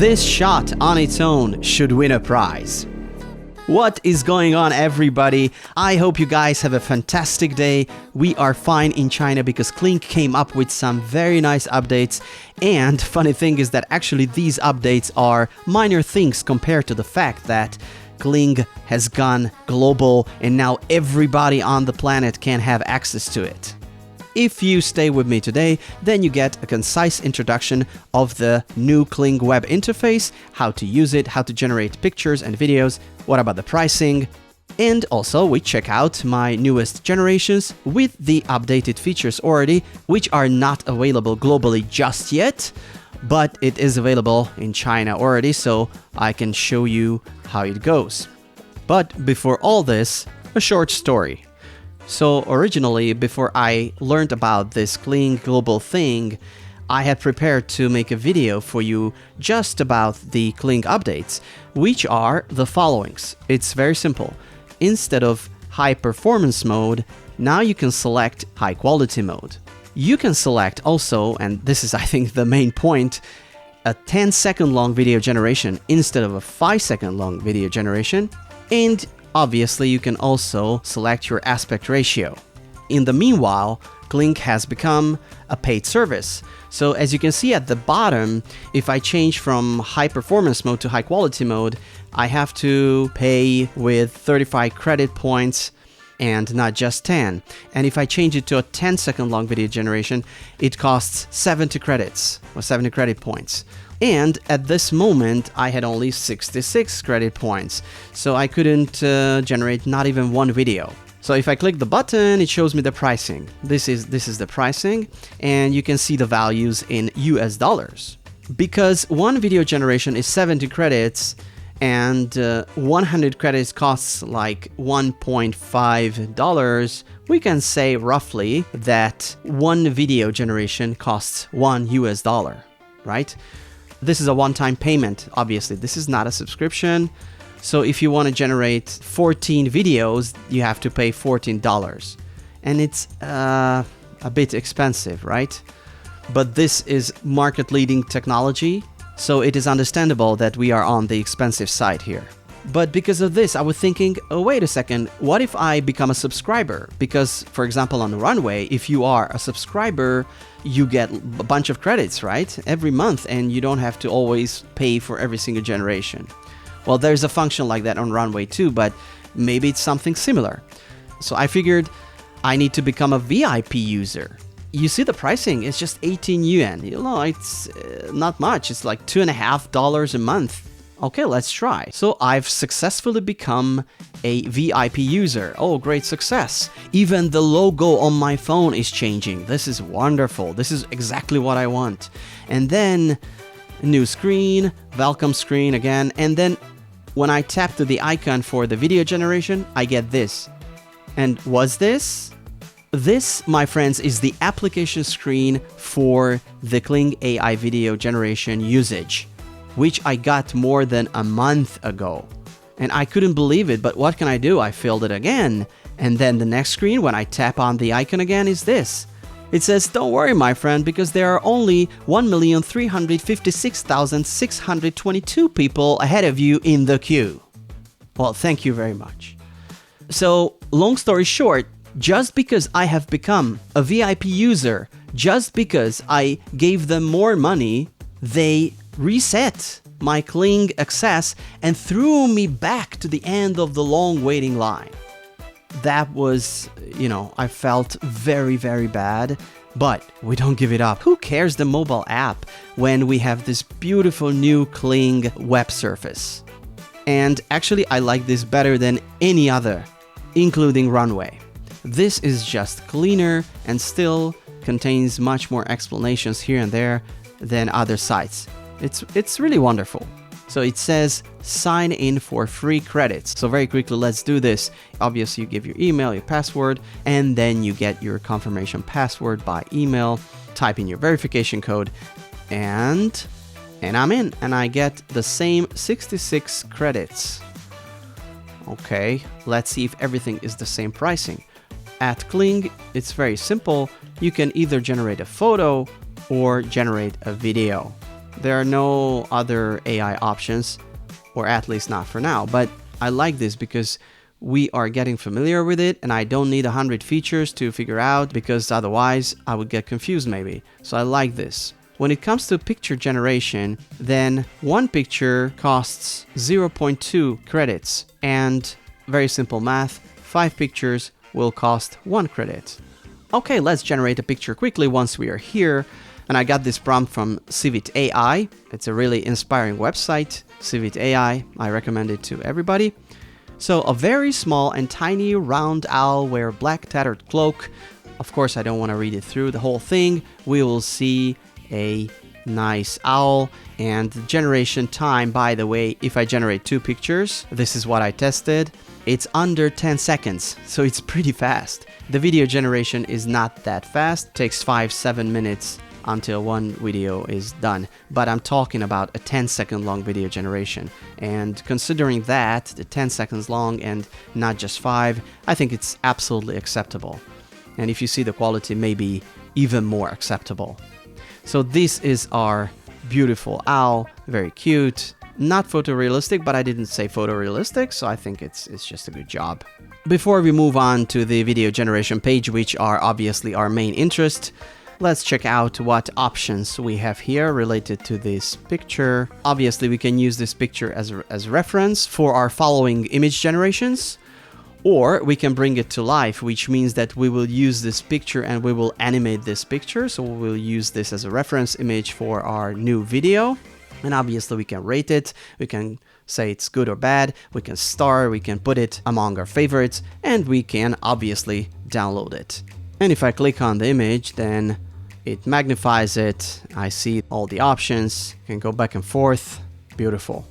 This shot on its own should win a prize. What is going on, everybody? I hope you guys have a fantastic day. We are fine in China because Kling came up with some very nice updates. And funny thing is that actually these updates are minor things compared to the fact that Kling has gone global and now everybody on the planet can have access to it. If you stay with me today, then you get a concise introduction of the new Kling web interface, how to use it, how to generate pictures and videos, what about the pricing, and also we check out my newest generations with the updated features already, which are not available globally just yet, but it is available in China already, so I can show you how it goes. But before all this, a short story. So originally, before I learned about this Kling global thing, I had prepared to make a video for you just about the Kling updates, which are the followings. It's very simple. Instead of high performance mode, now you can select high quality mode. You can select also, and this is I think the main point, a 10-second long video generation instead of a 5-second long video generation, and obviously, you can also select your aspect ratio. In the meanwhile, Kling has become a paid service. So as you can see at the bottom, if I change from high performance mode to high quality mode, I have to pay with 35 credit points and not just 10. And if I change it to a 10-second long video generation, it costs 70 credits or 70 credit points. And at this moment, I had only 66 credit points, so I couldn't generate not even one video. So if I click the button, it shows me the pricing. This is the pricing, and you can see the values in US dollars. Because one video generation is 70 credits, and 100 credits costs like $1.5, we can say roughly that one video generation costs $1, right? This is a one-time payment, obviously. This is not a subscription. So if you want to generate 14 videos, you have to pay $14. And it's a bit expensive, right? But this is market-leading technology, so it is understandable that we are on the expensive side here. But because of this, I was thinking, oh, wait a second, what if I become a subscriber? Because, for example, on Runway, if you are a subscriber, you get a bunch of credits, right? Every month, and you don't have to always pay for every single generation. Well, there's a function like that on Runway too, but maybe it's something similar. So I figured I need to become a VIP user. You see the pricing, it's just 18 yuan. You know, it's not much. It's like $2.50 a month. Okay, let's try. So I've successfully become a VIP user. Oh, great success. Even the logo on my phone is changing. This is wonderful. This is exactly what I want. And then new screen, welcome screen again. And then when I tap to the icon for the video generation, I get this. And what's this? This, my friends, is the application screen for the Kling AI video generation usage, which I got more than a month ago. And I couldn't believe it, but what can I do? I filled it again. And then the next screen, when I tap on the icon again, is this. It says, don't worry, my friend, because there are only 1,356,622 people ahead of you in the queue. Well, thank you very much. So, long story short, just because I have become a VIP user, just because I gave them more money, they reset my Kling access and threw me back to the end of the long waiting line. That was, I felt very, very bad, but we don't give it up. Who cares the mobile app when we have this beautiful new Kling web surface? And actually, I like this better than any other, including Runway. This is just cleaner and still contains much more explanations here and there than other sites. It's really wonderful. So it says sign in for free credits. So very quickly, let's do this. Obviously, you give your email, your password, and then you get your confirmation password by email, type in your verification code, and I'm in, and I get the same 66 credits. Okay, let's see if everything is the same pricing. At Kling, it's very simple. You can either generate a photo or generate a video. There are no other AI options, or at least not for now, but I like this because we are getting familiar with it and I don't need 100 features to figure out, because otherwise I would get confused maybe. So I like this. When it comes to picture generation, then one picture costs 0.2 credits, and very simple math, 5 pictures will cost 1 credit. Okay, let's generate a picture quickly once we are here. And I got this prompt from Civit AI. It's a really inspiring website, Civit AI. I recommend it to everybody. So a very small and tiny round owl wear a black tattered cloak. Of course, I don't want to read it through the whole thing. We will see a nice owl, and generation time, by the way, if I generate 2 pictures, this is what I tested. It's under 10 seconds, so it's pretty fast. The video generation is not that fast. It takes 5-7 minutes until one video is done, but I'm talking about a 10-second long video generation, and considering that the 10 seconds long and not just 5, I think it's absolutely acceptable. And if you see the quality, maybe even more acceptable. So this is our beautiful owl, very cute, not photorealistic, but I didn't say photorealistic, so I think it's just a good job. Before we move on to the video generation page, which are obviously our main interest, let's check out what options we have here related to this picture. Obviously, we can use this picture as reference for our following image generations, or we can bring it to life, which means that we will use this picture and we will animate this picture. So we will use this as a reference image for our new video. And obviously we can rate it, we can say it's good or bad, we can star, we can put it among our favorites, and we can obviously download it. And if I click on the image, then it magnifies it. I see all the options, can go back and forth. Beautiful.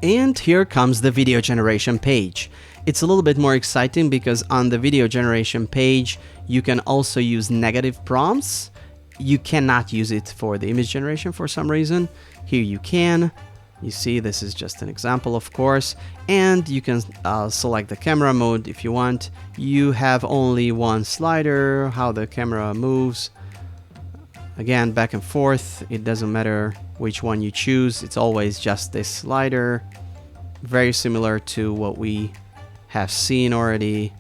And here comes the video generation page. It's a little bit more exciting because on the video generation page, you can also use negative prompts. You cannot use it for the image generation for some reason. Here you can. You see, this is just an example, of course, and you can select the camera mode if you want. You have only one slider, how the camera moves. Again, back and forth, it doesn't matter which one you choose, it's always just this slider. Very similar to what we have seen already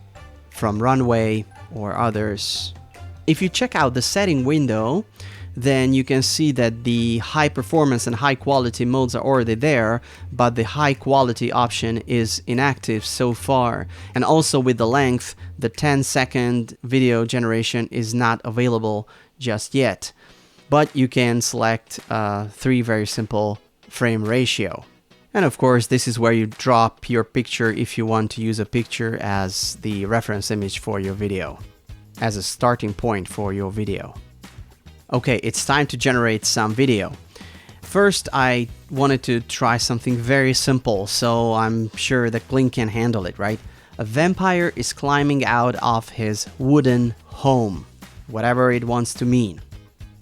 from Runway or others. If you check out the setting window, then you can see that the high performance and high quality modes are already there, but the high quality option is inactive so far. And also with the length, the 10-second video generation is not available just yet. But you can select 3 very simple frame ratio. And of course, this is where you drop your picture if you want to use a picture as the reference image for your video, as a starting point for your video. Okay, it's time to generate some video. First, I wanted to try something very simple, so I'm sure that Kling can handle it, right? A vampire is climbing out of his wooden home, whatever it wants to mean.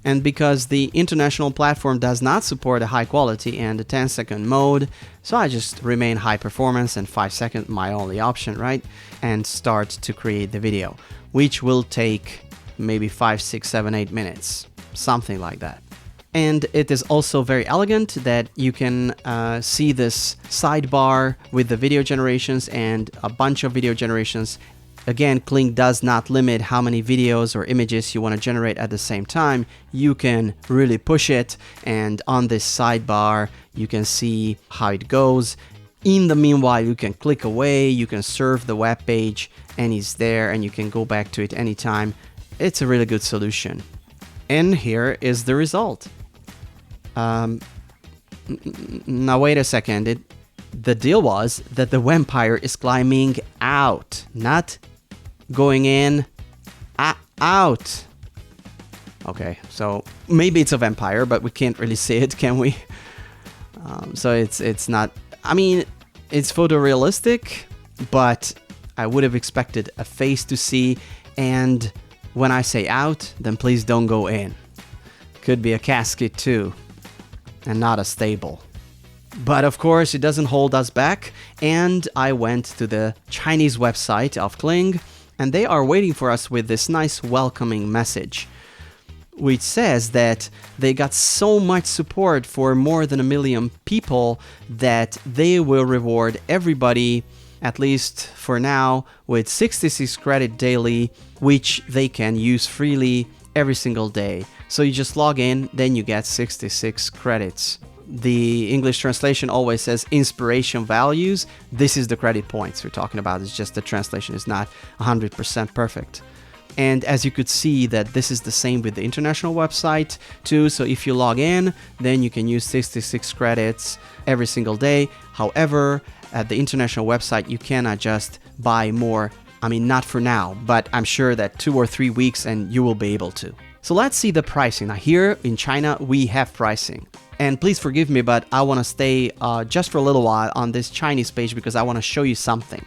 And because the international platform does not support a high quality and a 10-second mode, so I just remain high performance and 5 seconds my only option, right? And start to create the video, which will take maybe 5, 6, 7, 8 minutes, something like that. And it is also very elegant that you can see this sidebar with the video generations and a bunch of video generations. Again, Kling does not limit how many videos or images you want to generate at the same time. You can really push it, and on this sidebar you can see how it goes. In the meanwhile, you can click away, you can serve the web page, and it's there and you can go back to it anytime. It's a really good solution. And here is the result. Now wait a second. The deal was that the vampire is climbing out, not going in, out. Okay, so maybe it's a vampire, but we can't really see it, can we? So it's not, I mean, it's photorealistic, but I would have expected a face to see. And when I say out, then please don't go in. Could be a casket too, and not a stable. But of course, it doesn't hold us back, and I went to the Chinese website of Kling, and they are waiting for us with this nice welcoming message. which says that they got so much support for more than 1 million people that they will reward everybody, at least for now, with 66 credit daily, which they can use freely every single day. So you just log in, then you get 66 credits. The English translation always says inspiration values. This is the credit points we're talking about. It's just the translation is not 100% perfect. And as you could see that this is the same with the international website too. So if you log in, then you can use 66 credits every single day. However, at the international website, you cannot just buy more. I mean, not for now, but I'm sure that 2 or 3 weeks and you will be able to. So let's see the pricing. Now here in China, we have pricing. And please forgive me, but I want to stay just for a little while on this Chinese page because I want to show you something.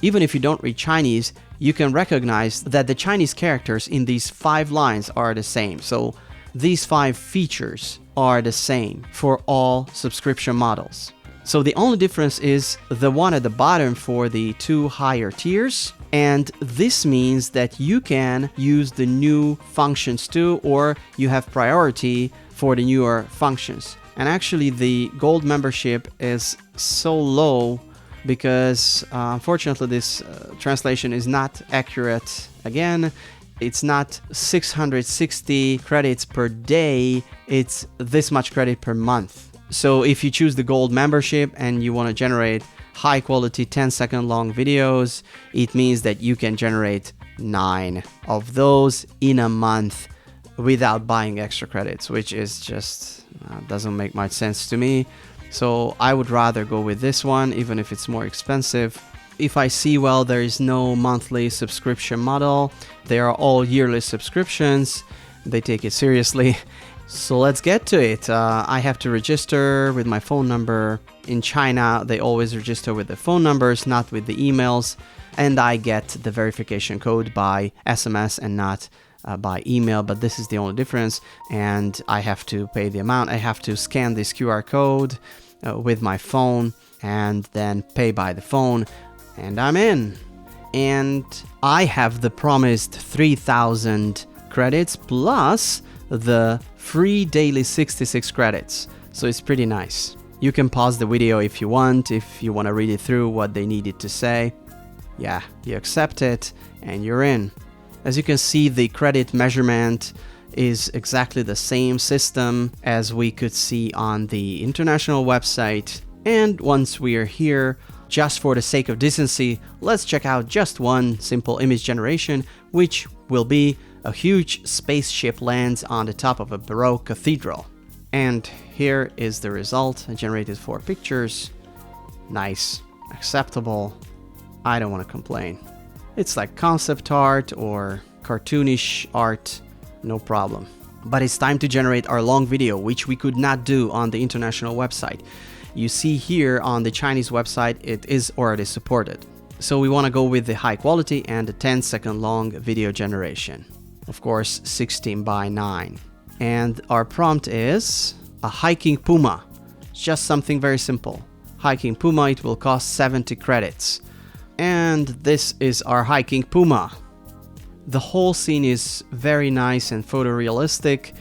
Even if you don't read Chinese, you can recognize that the Chinese characters in these 5 lines are the same. So these 5 features are the same for all subscription models. So the only difference is the one at the bottom for the 2 higher tiers. And this means that you can use the new functions too, or you have priority for the newer functions. And actually the gold membership is so low because unfortunately this translation is not accurate. Again, it's not 660 credits per day, it's this much credit per month. So if you choose the gold membership and you want to generate high quality 10-second long videos, it means that you can generate 9 of those in a month without buying extra credits, which is just doesn't make much sense to me. So I would rather go with this one, even if it's more expensive. If I see, well, there is no monthly subscription model, they are all yearly subscriptions, they take it seriously. So let's get to it. I have to register with my phone number. In China, they always register with the phone numbers, not with the emails. And I get the verification code by SMS and not by email, but this is the only difference. And I have to pay the amount. I have to scan this QR code with my phone and then pay by the phone. And I'm in. And I have the promised 3,000 credits plus the free daily 66 credits. So it's pretty nice. You can pause the video if you want to read it through what they needed to say. Yeah, you accept it and you're in. As you can see, the credit measurement is exactly the same system as we could see on the international website. And once we are here, just for the sake of decency, let's check out just one simple image generation, which will be a huge spaceship lands on the top of a Baroque cathedral. And here is the result. I generated 4 pictures. Nice, acceptable. I don't want to complain. It's like concept art or cartoonish art, no problem. But it's time to generate our long video, which we could not do on the international website. You see here on the Chinese website, it is already supported. So we want to go with the high quality and the 10-second long video generation. Of course, 16:9. And our prompt is a hiking puma. It's just something very simple. Hiking puma, it will cost 70 credits. And this is our hiking puma. The whole scene is very nice and photorealistic.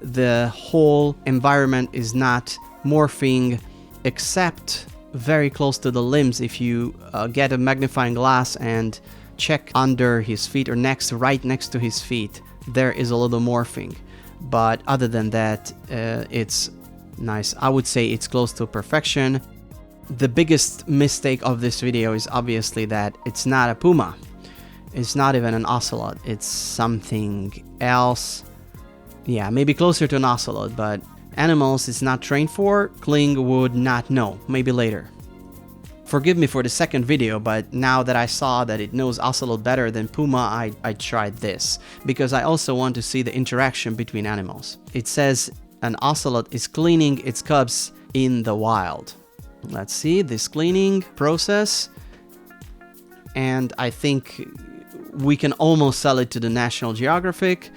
The whole environment is not morphing except very close to the limbs. If you get a magnifying glass and check under his feet or right next to his feet, there is a little morphing. But other than that, it's nice. I would say it's close to perfection. The biggest mistake of this video is obviously that it's not a puma. It's not even an ocelot. It's something else. Yeah, maybe closer to an ocelot, but animals it's not trained for. Kling would not know. Maybe later. Forgive me for the second video, but now that I saw that it knows ocelot better than puma, I tried this. Because I also want to see the interaction between animals. It says an ocelot is cleaning its cubs in the wild. Let's see this cleaning process. And I think we can almost sell it to the National Geographic.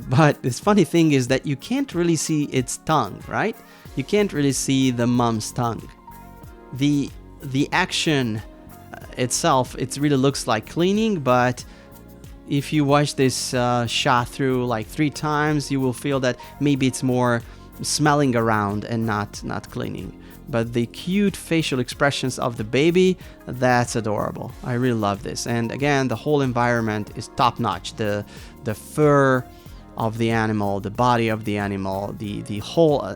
But this funny thing is that you can't really see its tongue, right? You can't really see the mom's tongue. The action itself, it really looks like cleaning, but if you watch this shot through like 3 times, you will feel that maybe it's more smelling around and not cleaning. But the cute facial expressions of the baby, that's adorable. I really love this. And again, the whole environment is top-notch. The fur of the animal, the body of the animal, the whole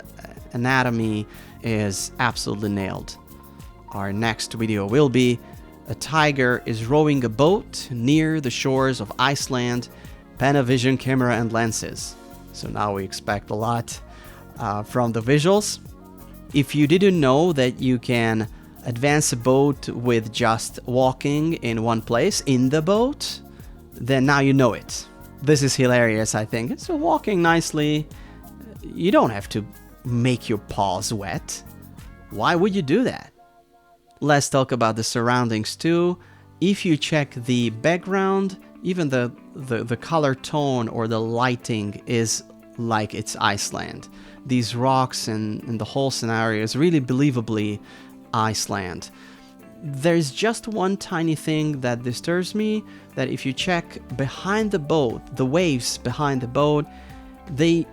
anatomy is absolutely nailed. Our next video will be a tiger is rowing a boat near the shores of Iceland, Panavision camera and lenses. So now we expect a lot from the visuals. If you didn't know that you can advance a boat with just walking in one place in the boat, then now you know it. This is hilarious, I think. It's walking nicely. You don't have to make your paws wet. Why would you do that? Let's talk about the surroundings too. If you check the background, even the color tone or the lighting is like it's Iceland. These rocks and the whole scenario is really believably Iceland. There's just one tiny thing that disturbs me, that if you check behind the boat, the waves behind the boat, they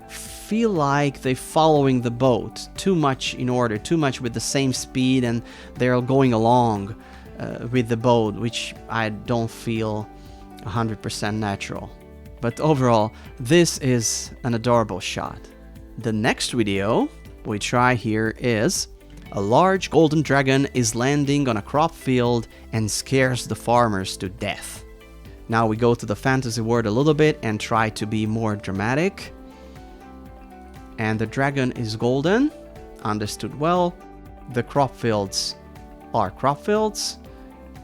feel like they're following the boat too much with the same speed, and they're going along with the boat, which I don't feel 100% natural. But overall, this is an adorable shot. The next video we try here is a large golden dragon is landing on a crop field and scares the farmers to death. Now we go to the fantasy world a little bit and try to be more dramatic. And the dragon is golden, understood well. The crop fields are crop fields.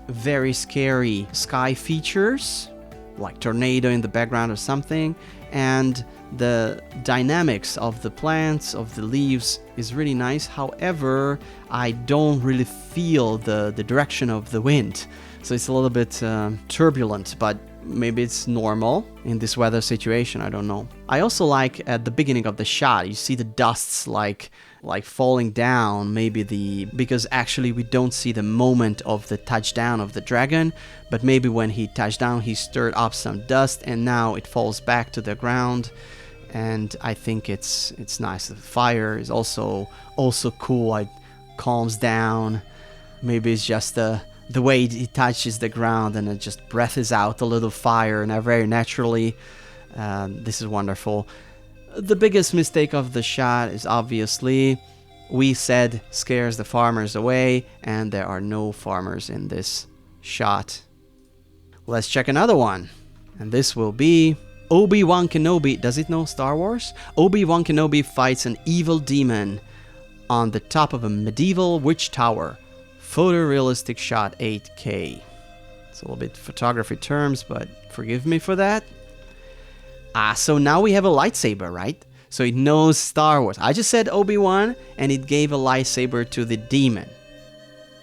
Very scary sky features, like tornado in the background or something. And the dynamics of the plants, of the leaves is really nice. However, I don't really feel the direction of the wind. So it's a little bit turbulent, but maybe it's normal in this weather situation, I don't know. I also like at the beginning of the shot, you see the dusts like falling down, because actually we don't see the moment of the touchdown of the dragon, but maybe when he touched down, he stirred up some dust and now it falls back to the ground. And I think it's nice. The fire is also cool. It calms down. Maybe it's just the way it touches the ground and it just breathes out a little fire and very naturally. This is wonderful. The biggest mistake of the shot is obviously we said scares the farmers away, and there are no farmers in this shot. Let's check another one, and this will be Obi-Wan Kenobi. Does it know Star Wars? Obi-Wan Kenobi fights an evil demon on the top of a medieval witch tower. Photorealistic shot, 8K. It's a little bit photography terms, but forgive me for that. So now we have a lightsaber, right? So it knows Star Wars. I just said Obi-Wan, and it gave a lightsaber to the demon.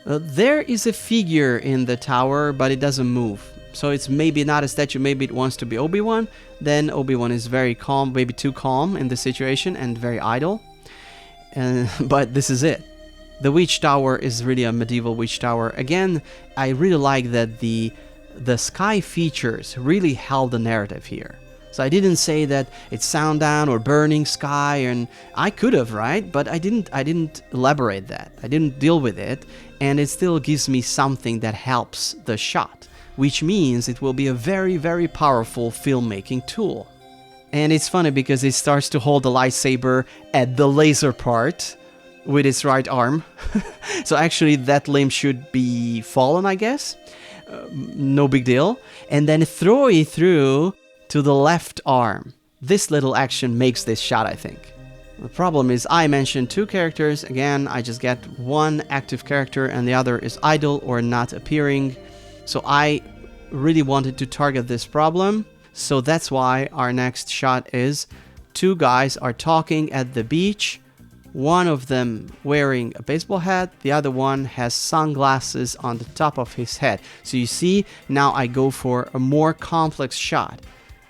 There is a figure in the tower, but it doesn't move. So it's maybe not a statue, maybe it wants to be Obi-Wan. Then Obi-Wan is very calm, maybe too calm in the situation, and very idle. But this is it. The witch tower is really a medieval witch tower. Again, I really like that the sky features really held the narrative here. So I didn't say that it's sundown or burning sky, and I could have, right? But I didn't elaborate that. I didn't deal with it, and it still gives me something that helps the shot, which means it will be a very, very powerful filmmaking tool. And it's funny because it starts to hold the lightsaber at the laser part with its right arm. So actually that limb should be fallen, I guess. No big deal. And then throw it through to the left arm. This little action makes this shot, I think. The problem is I mentioned 2 characters. Again, I just get one active character and the other is idle or not appearing. So I really wanted to target this problem. So that's why our next shot is 2 guys are talking at the beach. One of them wearing a baseball hat, the other one has sunglasses on the top of his head. So you see, now I go for a more complex shot.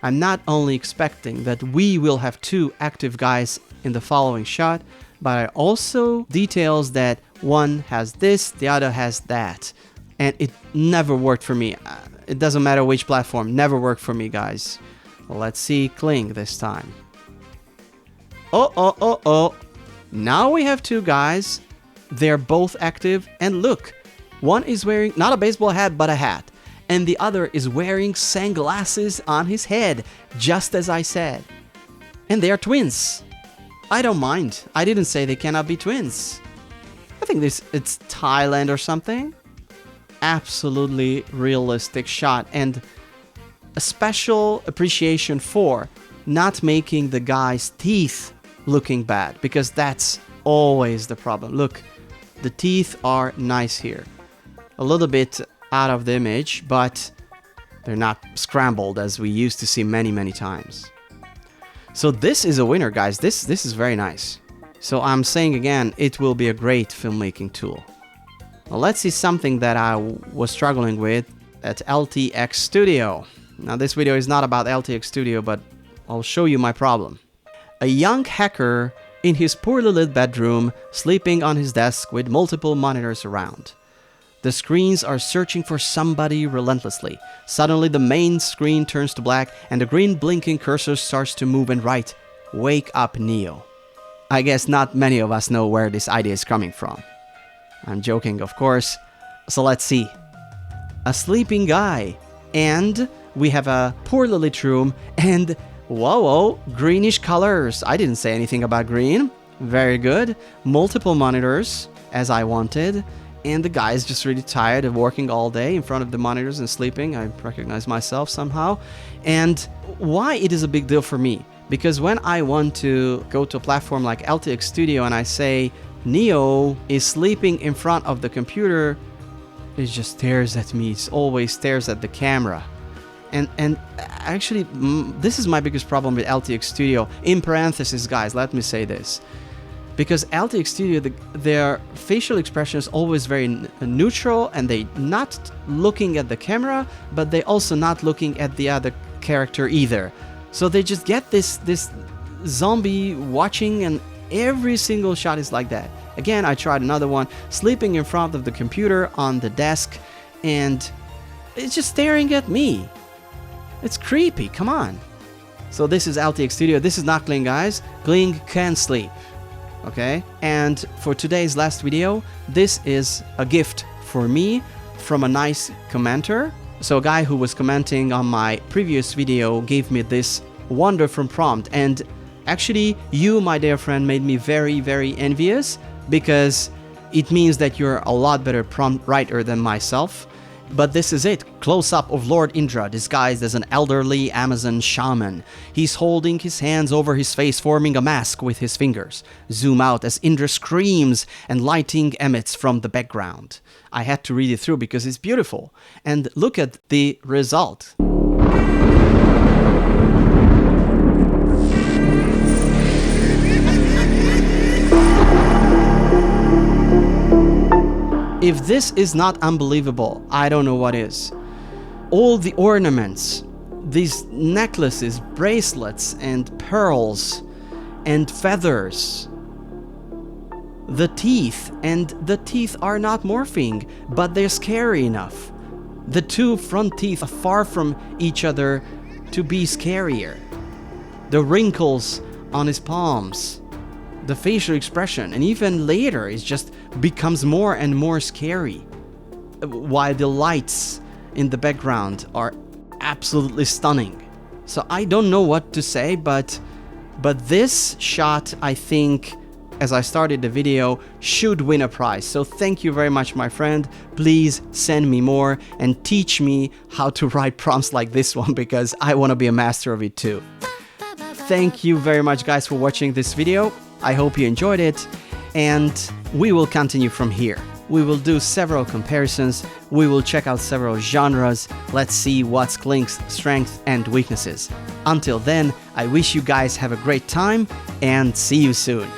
I'm not only expecting that we will have 2 active guys in the following shot, but I also details that one has this, the other has that. And it never worked for me. It doesn't matter which platform. Never worked for me, guys. Let's see Kling this time. Oh. Now we have two guys. They're both active. And look, one is wearing not a baseball hat, but a hat. And the other is wearing sunglasses on his head, just as I said. And they are twins. I don't mind. I didn't say they cannot be twins. I think it's Thailand or something. Absolutely realistic shot. And a special appreciation for not making the guy's teeth looking bad, because that's always the problem. Look, the teeth are nice here. A little bit out of the image, but they're not scrambled as we used to see many times. So this is a winner, guys. This is very nice. So I'm saying again, it will be a great filmmaking tool. Well, let's see something that I was struggling with at LTX Studio. Now this video is not about LTX Studio, but I'll show you my problem. A young hacker in his poorly lit bedroom, sleeping on his desk with multiple monitors around. The screens are searching for somebody relentlessly. Suddenly the main screen turns to black and the green blinking cursor starts to move and write, "Wake up, Neo." I guess not many of us know where this idea is coming from. I'm joking, of course. So let's see. A sleeping guy. And we have a poorly lit room and whoa, greenish colors. I didn't say anything about green. Very good. Multiple monitors, as I wanted. And the guy is just really tired of working all day in front of the monitors and sleeping. I recognize myself somehow. And why it is a big deal for me? Because when I want to go to a platform like LTX Studio and I say, Neo is sleeping in front of the computer, it just stares at me. It always stares at the camera. And actually, this is my biggest problem with LTX Studio. In parentheses, guys, let me say this. Because LTX Studio, their facial expression is always very neutral, and they not looking at the camera, but they also not looking at the other character either. So they just get this zombie watching, and every single shot is like that. Again, I tried another one, sleeping in front of the computer on the desk, and it's just staring at me. It's creepy, come on. So this is LTX Studio. This is not Kling, guys. Kling can sleep. Okay? And for today's last video, this is a gift for me from a nice commenter. So a guy who was commenting on my previous video gave me this wonderful prompt. And actually, you, my dear friend, made me very envious, because it means that you're a lot better prompt writer than myself. But this is it. Close-up of Lord Indra disguised as an elderly Amazon shaman. He's holding his hands over his face, forming a mask with his fingers. Zoom out as Indra screams and lighting emits from the background. I had to read it through because it's beautiful. And look at the result. If this is not unbelievable, I don't know what is. All the ornaments, these necklaces, bracelets, and pearls, and feathers. The teeth, and the teeth are not morphing, but they're scary enough. The two front teeth are far from each other to be scarier. The wrinkles on his palms. The facial expression, and even later it just becomes more and more scary, while the lights in the background are absolutely stunning. So I don't know what to say, but this shot, I think, as I started the video, should win a prize. So thank you very much, my friend. Please send me more and teach me how to write prompts like this one, because I want to be a master of it too. Thank you very much, guys, for watching this video. I hope you enjoyed it, and we will continue from here. We will do several comparisons, we will check out several genres, let's see what's Kling's strengths and weaknesses. Until then, I wish you guys have a great time, and see you soon.